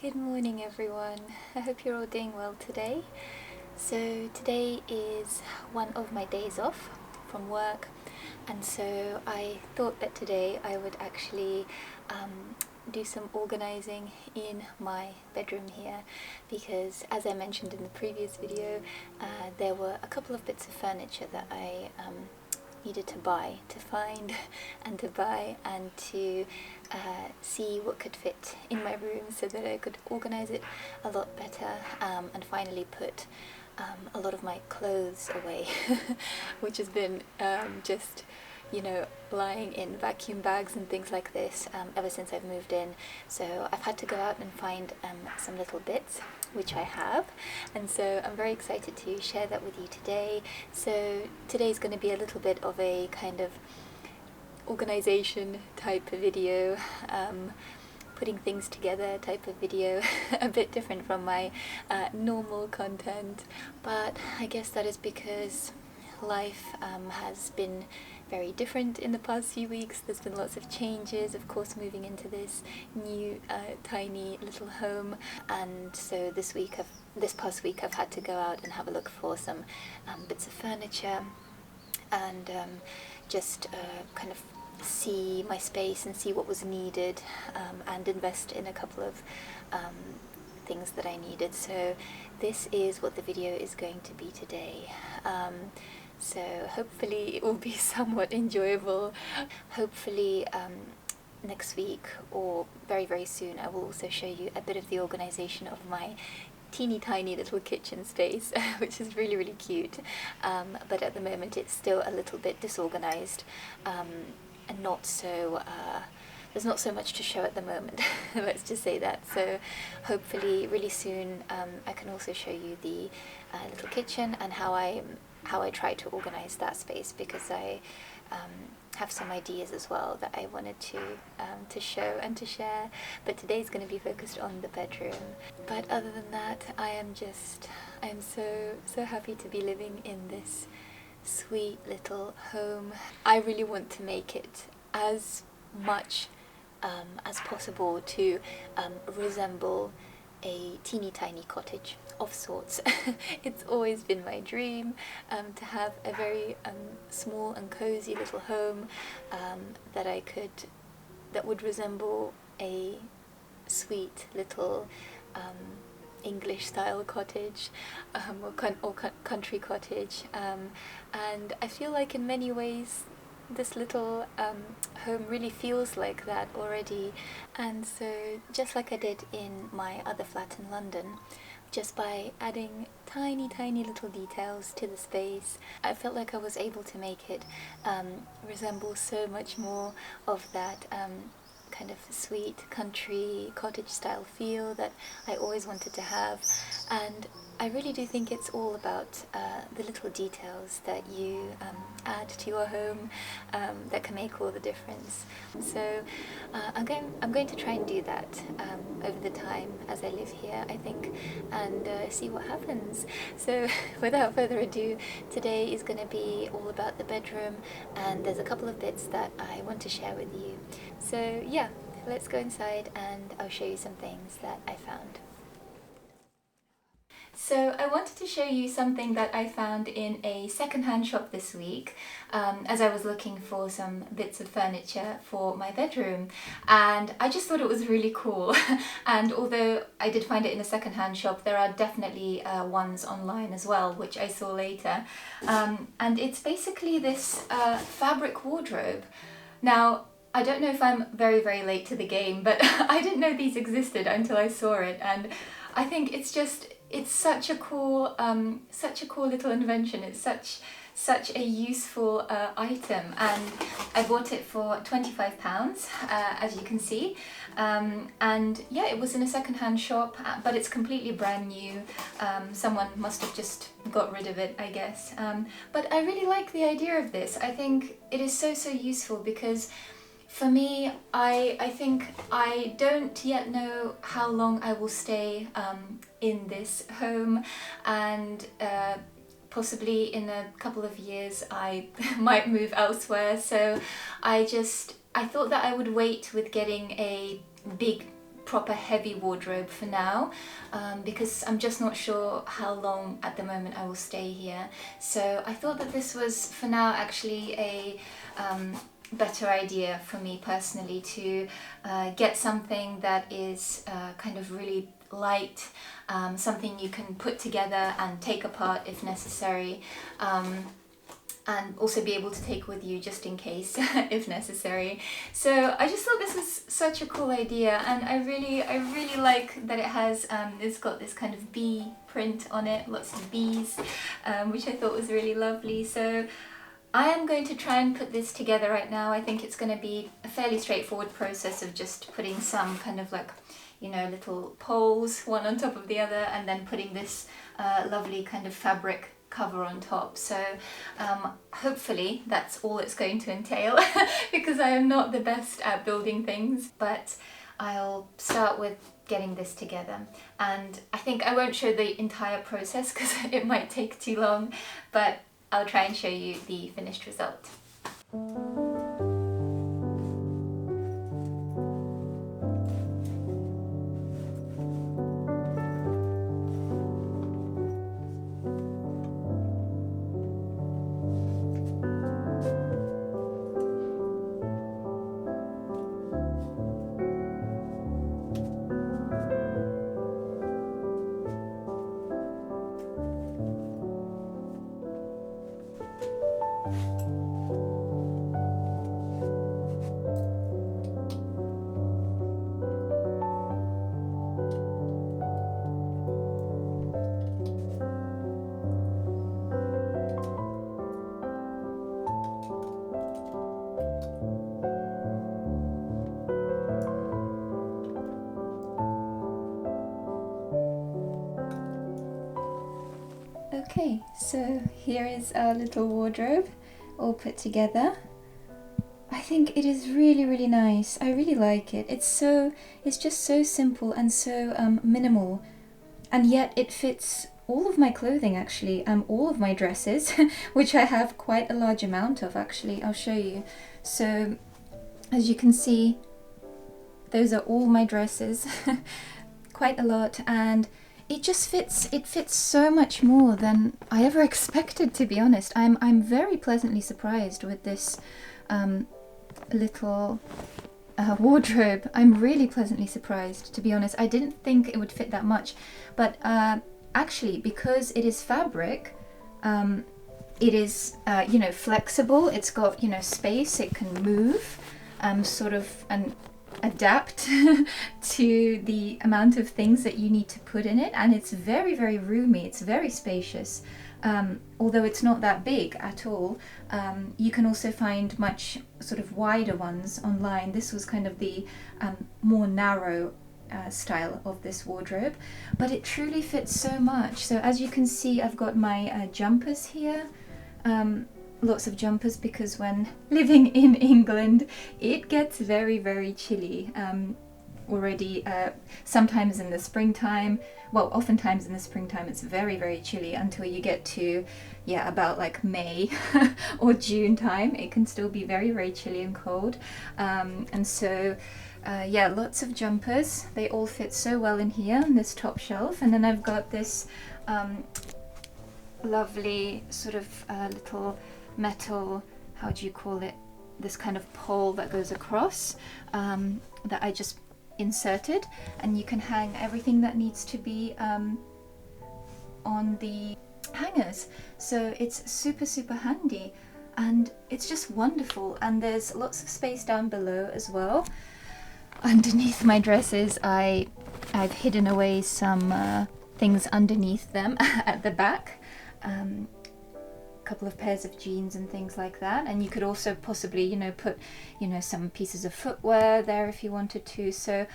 Good morning everyone, I hope you're all doing well today. So today is one of my days off from work, and so I thought that today I would actually do some organising in my bedroom here, because as I mentioned in the previous video, there were a couple of bits of furniture that I needed to find and to buy and to see what could fit in my room so that I could organise it a lot better, and finally put a lot of my clothes away which has been just, you know, lying in vacuum bags and things like this ever since I've moved in. So I've had to go out and find some little bits, which I have, and so I'm very excited to share that with you today. So today's going to be a little bit of a kind of organisation type of video, putting things together type of video, a bit different from my normal content, but I guess that is because life has been very different in the past few weeks. There's been lots of changes, of course, moving into this new tiny little home, and so this past week I've had to go out and have a look for some bits of furniture and just kind of see my space and see what was needed, and invest in a couple of things that I needed. So this is what the video is going to be today. So hopefully it will be somewhat enjoyable. Hopefully next week or very, very soon I will also show you a bit of the organisation of my teeny tiny little kitchen space, which is really, really cute, but at the moment it's still a little bit disorganised, and not so there's not so much to show at the moment. Let's just say that. So hopefully really soon I can also show you the little kitchen and how I try to organise that space, because I have some ideas as well that I wanted to show and to share, but today's going to be focused on the bedroom. But other than that, I am so happy to be living in this sweet little home. I really want to make it as much as possible to resemble a teeny tiny cottage of sorts. It's always been my dream to have a very small and cozy little home that would resemble a sweet little English style cottage, or country cottage, and I feel like in many ways this little home really feels like that already. And so just like I did in my other flat in London, just by adding tiny little details to the space, I felt like I was able to make it resemble so much more of that kind of sweet country cottage style feel that I always wanted to have. And I really do think it's all about the little details that you add to your home that can make all the difference. So I'm going to try and do that over the time as I live here, I think, and see what happens. So without further ado, today is going to be all about the bedroom, and there's a couple of bits that I want to share with you. So yeah, let's go inside and I'll show you some things that I found. So I wanted to show you something that I found in a secondhand shop this week as I was looking for some bits of furniture for my bedroom, and I just thought it was really cool. And although I did find it in a secondhand shop, there are definitely ones online as well, which I saw later. And it's basically this fabric wardrobe. Now, I don't know if I'm very, very late to the game, but I didn't know these existed until I saw it, and I think it's such a cool little invention. It's such a useful item, and I bought it for £25, as you can see, and yeah, it was in a second-hand shop, but it's completely brand new. Someone must have just got rid of it, I guess, but I really like the idea of this. I think it is so useful because for me, I think I don't yet know how long I will stay in this home, and possibly in a couple of years I might move elsewhere. So I thought that I would wait with getting a big proper heavy wardrobe for now, because I'm just not sure how long at the moment I will stay here. So I thought that this was for now actually a better idea for me personally, to get something that is kind of really light, something you can put together and take apart if necessary, and also be able to take with you just in case if necessary. So I just thought this was such a cool idea, and I really like that it has it's got this kind of bee print on it, lots of bees, which I thought was really lovely. So I am going to try and put this together right now. I think it's going to be a fairly straightforward process of just putting some kind of like, you know, little poles one on top of the other, and then putting this lovely kind of fabric cover on top. So hopefully that's all it's going to entail because I am not the best at building things, but I'll start with getting this together, and I think I won't show the entire process because it might take too long, but I'll try and show you the finished result. Okay, so here is our little wardrobe all put together. I think it is really nice. I really like it. It's just so simple and so minimal, and yet it fits all of my clothing actually, all of my dresses, which I have quite a large amount of actually. I'll show you. So as you can see, those are all my dresses, quite a lot, and it fits so much more than I ever expected, to be honest. I'm very pleasantly surprised with this little wardrobe. I'm really pleasantly surprised, to be honest. I didn't think it would fit that much, but actually, because it is fabric, it is you know, flexible. It's got, you know, space. It can move, sort of, and adapt to the amount of things that you need to put in it, and it's very roomy. It's very spacious, although it's not that big at all. You can also find much sort of wider ones online. This was kind of the more narrow style of this wardrobe, but it truly fits so much. So as you can see, I've got my jumpers here, lots of jumpers, because when living in England it gets very chilly already. Sometimes in the springtime, well, oftentimes in the springtime it's very chilly until you get to, yeah, about like May or June time. It can still be very chilly and cold, and so yeah, lots of jumpers. They all fit so well in here on this top shelf. And then I've got this lovely sort of little metal, how do you call it, this kind of pole that goes across that I just inserted, and you can hang everything that needs to be on the hangers. So it's super handy, and it's just wonderful. And there's lots of space down below as well. Underneath my dresses, I've hidden away some things underneath them at the back. Couple of pairs of jeans and things like that, and you could also possibly, you know, put, you know, some pieces of footwear there if you wanted to. So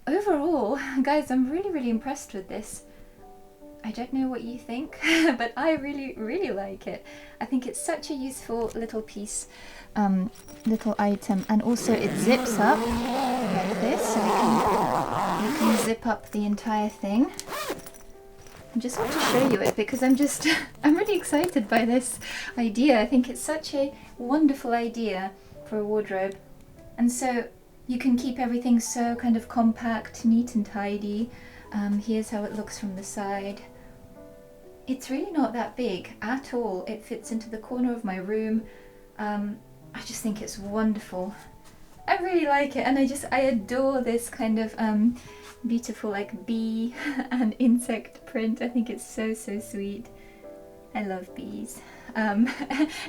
overall, guys, I'm really impressed with this. I don't know what you think, but I really like it. I think it's such a useful little piece, little item, and also it zips up like this, so you can zip up the entire thing. I just want to show you it because I'm really excited by this idea. I think it's such a wonderful idea for a wardrobe. And so you can keep everything so kind of compact, neat and tidy. Here's how it looks from the side. It's really not that big at all. It fits into the corner of my room. I just think it's wonderful. I really like it, and I adore this kind of beautiful like bee and insect print. I think it's so sweet. I love bees.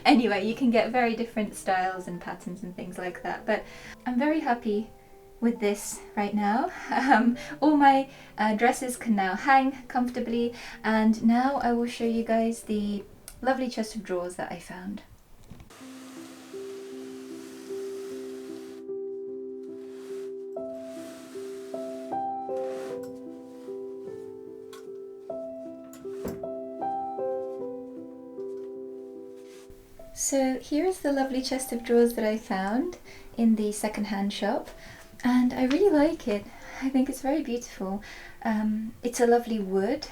Anyway, you can get very different styles and patterns and things like that, but I'm very happy with this right now. All my dresses can now hang comfortably, and now I will show you guys the lovely chest of drawers that I found. So here is the lovely chest of drawers that I found in the second-hand shop, and I really like it. I think it's very beautiful. It's a lovely wood,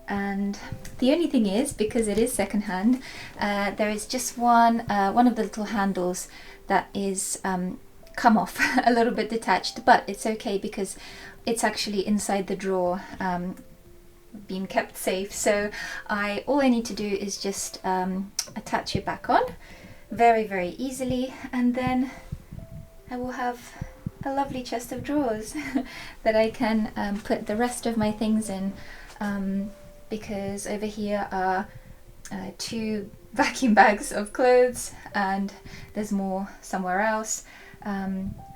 and the only thing is, because it is second-hand, there is just one of the little handles that is come off, a little bit detached, but it's okay because it's actually inside the drawer, being kept safe. So all I need to do is just attach it back on very easily, and then I will have a lovely chest of drawers that I can put the rest of my things in, because over here are 2 vacuum bags of clothes, and there's more somewhere else.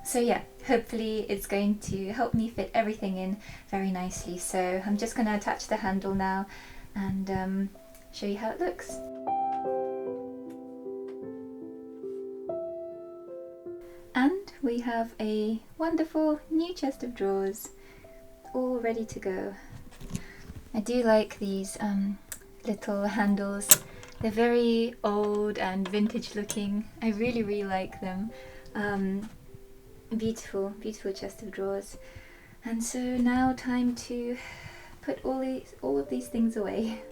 So yeah, hopefully it's going to help me fit everything in very nicely. So I'm just going to attach the handle now and show you how it looks. And we have a wonderful new chest of drawers all ready to go. I do like these little handles. They're very old and vintage looking. I really like them. Beautiful chest of drawers. And so now time to put all of these things away.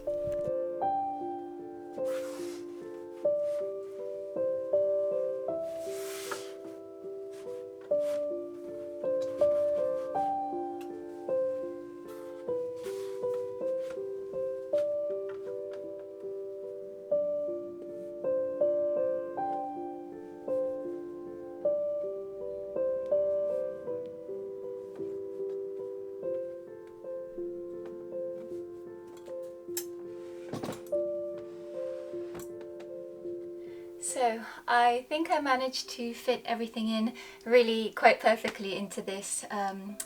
So I think I managed to fit everything in really quite perfectly into this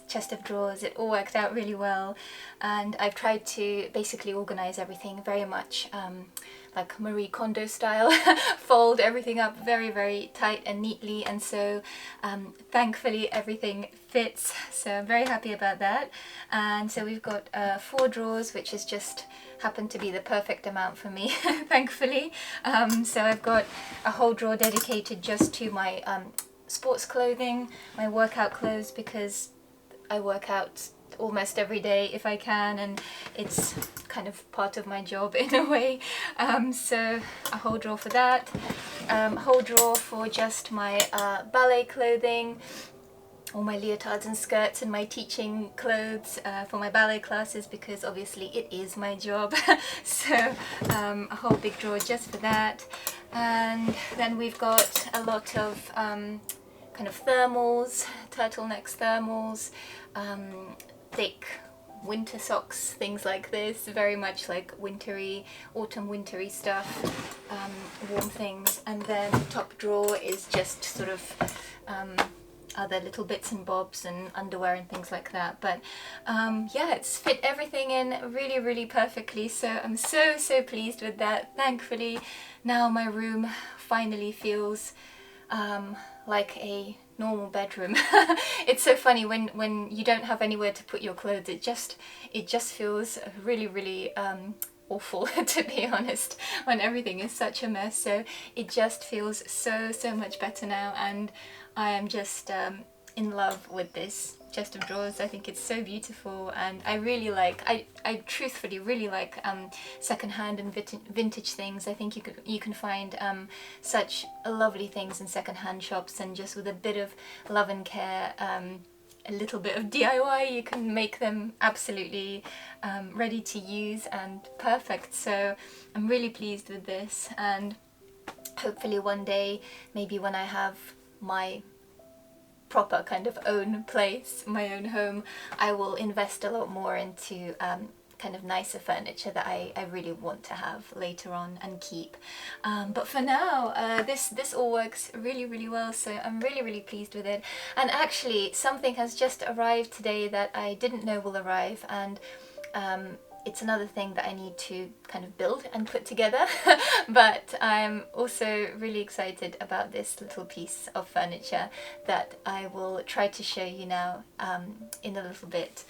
chest of drawers. It all worked out really well, and I've tried to basically organize everything very much like Marie Kondo style, fold everything up very tight and neatly, and so thankfully everything fits, so I'm very happy about that. And so we've got 4 drawers, which is just happened to be the perfect amount for me, thankfully. So I've got a whole drawer dedicated just to my sports clothing, my workout clothes, because I work out almost every day if I can, and it's kind of part of my job in a way. So a whole drawer for that, a whole drawer for just my ballet clothing, all my leotards and skirts and my teaching clothes for my ballet classes, because obviously it is my job. So a whole big drawer just for that. And then we've got a lot of kind of thermals, turtlenecks thermals, thick winter socks, things like this, very much like wintry, autumn wintry stuff, warm things. And then the top drawer is just sort of other little bits and bobs and underwear and things like that. But yeah, it's fit everything in really perfectly, so I'm so pleased with that. Thankfully now my room finally feels like a normal bedroom. It's so funny when you don't have anywhere to put your clothes, it just feels really awful to be honest, when everything is such a mess. So it just feels so much better now, and I am just in love with this chest of drawers. I think it's so beautiful, and I really like, I truthfully really like secondhand and vintage things. I think you can find such lovely things in secondhand shops, and just with a bit of love and care, a little bit of DIY, you can make them absolutely ready to use and perfect. So I'm really pleased with this, and hopefully one day, maybe when I have my proper kind of own place, my own home, I will invest a lot more into kind of nicer furniture that I really want to have later on and keep. But for now, this all works really well, so I'm really pleased with it. And actually something has just arrived today that I didn't know will arrive, and it's another thing that I need to kind of build and put together. But I'm also really excited about this little piece of furniture that I will try to show you now in a little bit.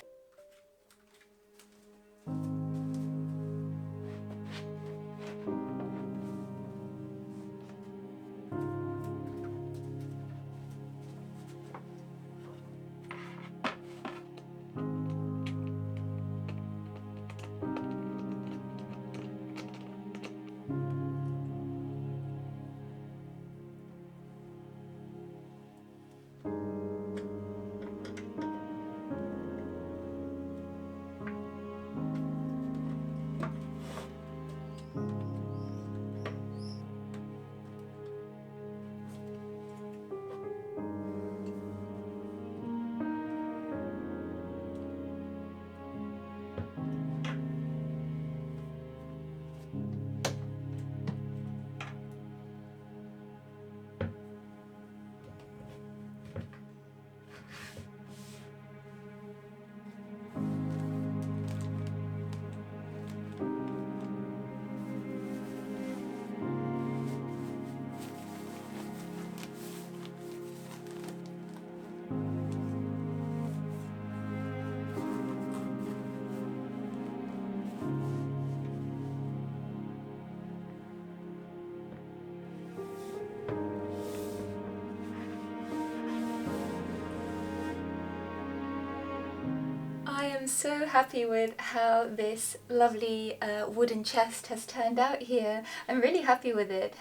I am so happy with how this lovely wooden chest has turned out here. I'm really happy with it.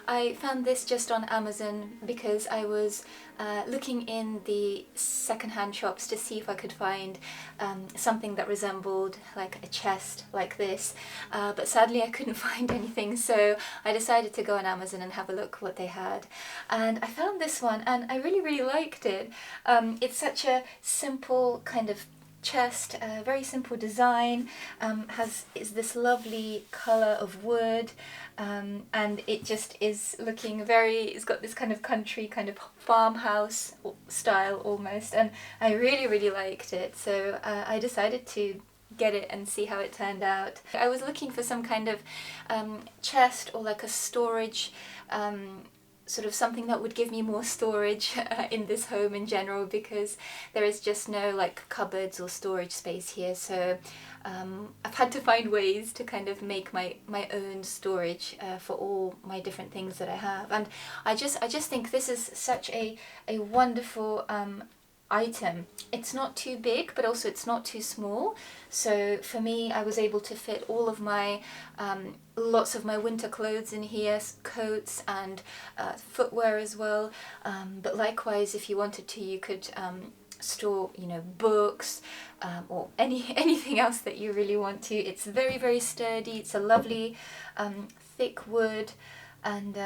I found this just on Amazon because I was looking in the secondhand shops to see if I could find something that resembled like a chest like this, but sadly I couldn't find anything, so I decided to go on Amazon and have a look what they had, and I found this one and I really liked it. It's such a simple kind of chest, very simple design, is this lovely colour of wood, and it just is looking it's got this kind of country, kind of farmhouse style almost, and I really liked it, so I decided to get it and see how it turned out. I was looking for some kind of chest or like a storage, sort of something that would give me more storage in this home in general, because there is just no like cupboards or storage space here, so I've had to find ways to kind of make my own storage for all my different things that I have, and I just think this is such a wonderful item. It's not too big, but also it's not too small. So for me, I was able to fit all of my lots of my winter clothes in here, coats and footwear as well. But likewise, if you wanted to, you could store, you know, books or anything else that you really want to. It's very, very sturdy. It's a lovely thick wood, and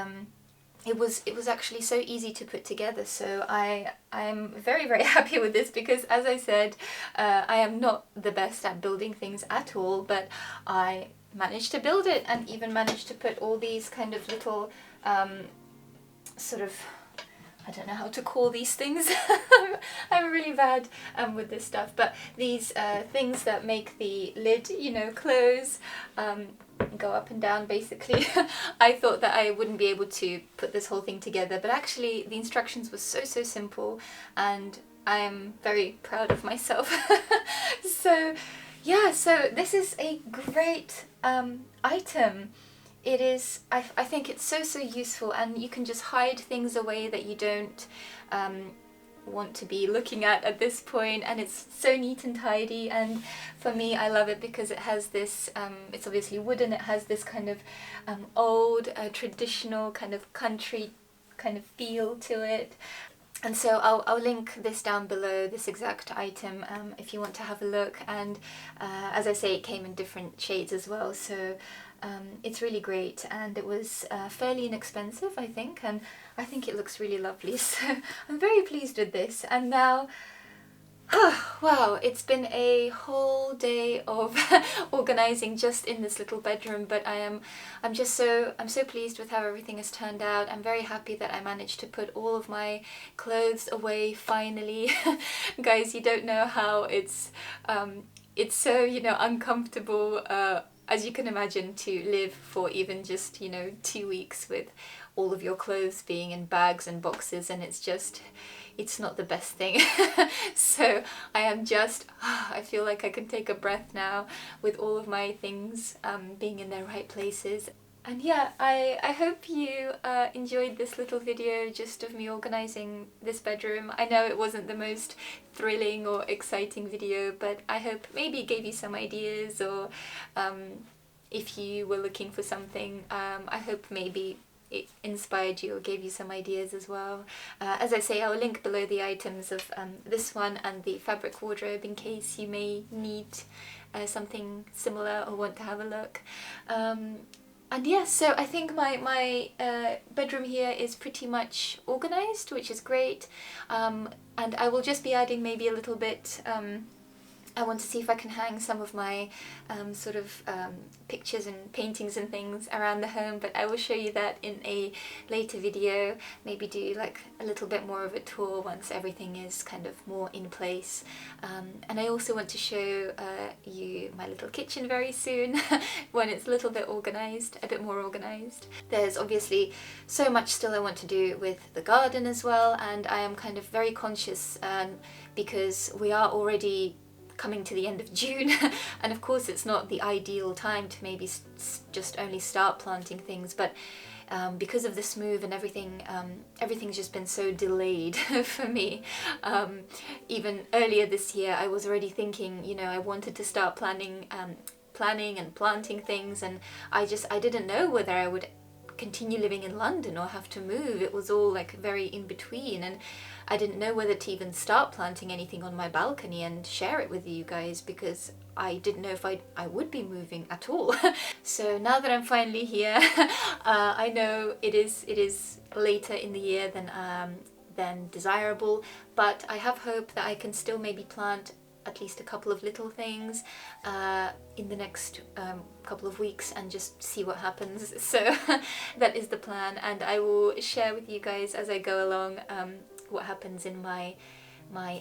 it was actually so easy to put together. So I'm very, very happy with this, because as I said, I am not the best at building things at all, but I managed to build it, and even managed to put all these kind of little sort of, I don't know how to call these things. I'm really bad with this stuff, but these things that make the lid, you know, close, go up and down basically. I thought that I wouldn't be able to put this whole thing together, but actually the instructions were so simple, and I'm very proud of myself. So yeah, so this is a great item. It is, I think it's so useful, and you can just hide things away that you don't want to be looking at this point, and it's so neat and tidy. And for me, I love it because it has this, it's obviously wooden, it has this kind of old, traditional kind of country kind of feel to it. And so I'll link this down below, this exact item, if you want to have a look. And as I say, it came in different shades as well, so it's really great, and it was fairly inexpensive, I think, and I think it looks really lovely. So I'm very pleased with this. And now, wow, it's been a whole day of organising just in this little bedroom, but I'm so pleased with how everything has turned out. I'm very happy that I managed to put all of my clothes away finally. Guys, you don't know how it's so, you know, uncomfortable, as you can imagine, to live for even just, you know, 2 weeks with all of your clothes being in bags and boxes, and it's not the best thing. So I am just, I feel like I can take a breath now with all of my things being in their right places. And yeah, I hope you enjoyed this little video just of me organising this bedroom. I know it wasn't the most thrilling or exciting video, but I hope maybe it gave you some ideas, or if you were looking for something, I hope maybe it inspired you or gave you some ideas as well. As I say, I'll link below the items of this one and the fabric wardrobe in case you may need something similar or want to have a look. And yes, so I think my bedroom here is pretty much organised, which is great, and I will just be adding maybe a little bit. I want to see if I can hang some of my sort of pictures and paintings and things around the home, but I will show you that in a later video. Maybe do like a little bit more of a tour once everything is kind of more in place. And I also want to show you my little kitchen very soon when it's a little bit organised, a bit more organised. There's obviously so much still I want to do with the garden as well, and I am kind of very conscious because we are already coming to the end of June, and of course it's not the ideal time to maybe just only start planting things, but because of this move and everything, everything's just been so delayed for me. Even earlier this year I was already thinking, you know, I wanted to start planning and planting things, and I didn't know whether I would continue living in London or have to move. It was all like very in between, and I didn't know whether to even start planting anything on my balcony and share it with you guys, because I didn't know if I would be moving at all. So now that I'm finally here, I know it is later in the year than desirable, but I have hope that I can still maybe plant at least a couple of little things in the next couple of weeks and just see what happens. So that is the plan, and I will share with you guys as I go along what happens in my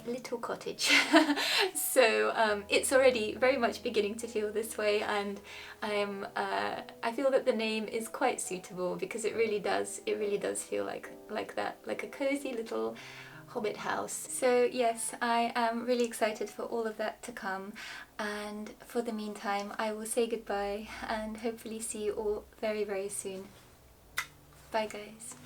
little cottage. So it's already very much beginning to feel this way, and I feel that the name is quite suitable because it really does feel like that, like a cozy little hobbit house. So yes, I am really excited for all of that to come, and for the meantime I will say goodbye and hopefully see you all very, very soon. Bye guys.